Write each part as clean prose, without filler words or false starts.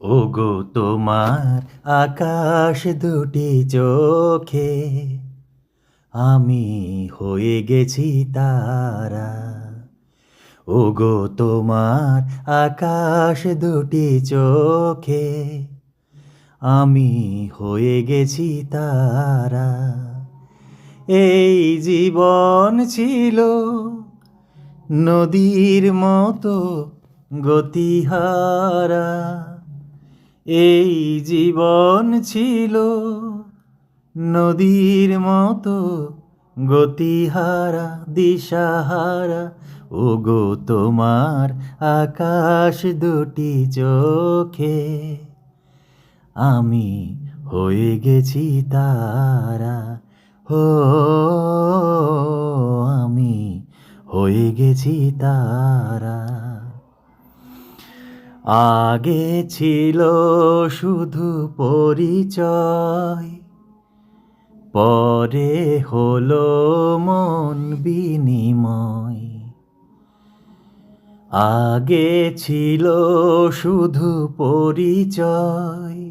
ওগো তোমার আকাশ দুটি চোখে আমি হয়ে গেছি তারা। ওগো তোমার আকাশ দুটি চোখে আমি হয়ে গেছি তারা। এই জীবন ছিল নদীর মতো গতিহারা। এই জীবন ছিল নদীর মতো গতিহারা দিশাহারা। ওগো তোমার আকাশ দুটি চোখে আমি হয়ে গেছি তারা। হো আমি হয়ে গেছি তারা। আগে ছিল শুধু পরিচয়, পরে হলো মন বিনিময়। আগে ছিল শুধু পরিচয়,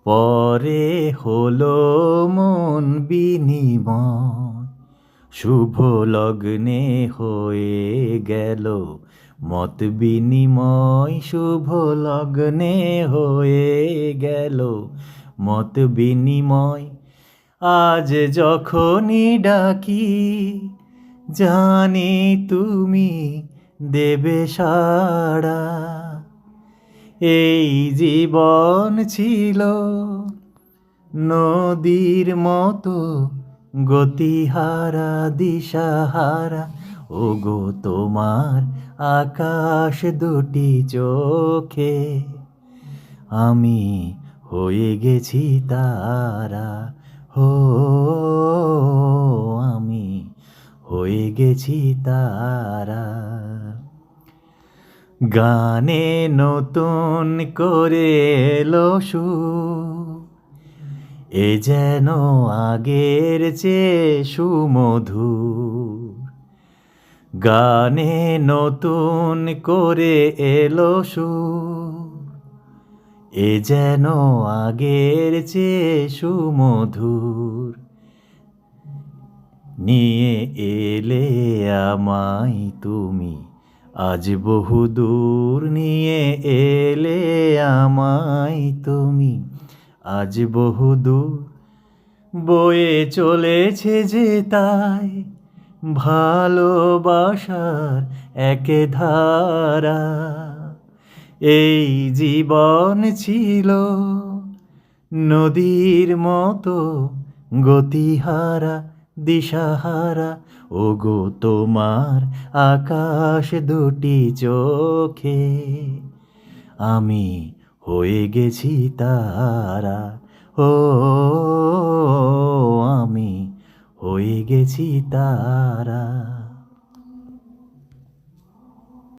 পরে হলো মন বিনিময়। শুভ লগ্নে হয়ে গেল মত বিনিময়। শুভ লগ্নে হয়ে গেল মত বিনিময়। আজ যখনই ডাকি জানি তুমি দেবে সাড়া। এই জীবন ছিল নদীর মতো গতিহারা দিশাহারা। ওগো তোমার আকাশ দুটি চোখে আমি হয়ে গেছি তারা। হো আমি হয়ে গেছি তারা। গানে নতুন করে এলো সুর, এ যেন আগের চেয়ে সুমধুর। গানে নতুন করে এলো সুর, এ যেন আগের চেয়ে সুমধুর। নিয়ে এলে আমায় তুমি আজ বহুদূর। নিয়ে এলে আমায় তুমি আজ বহুদূর। বয়ে চলেছে যে তাই ভালোবাসার এক ধারা। এই জীবন ছিল নদীর মতো গতিহারা দিশাহারা। ওগো তোমার আকাশ দুটি চোখে আমি হয়ে গেছি তারা। ও আমি হয়ে গেছি তারা।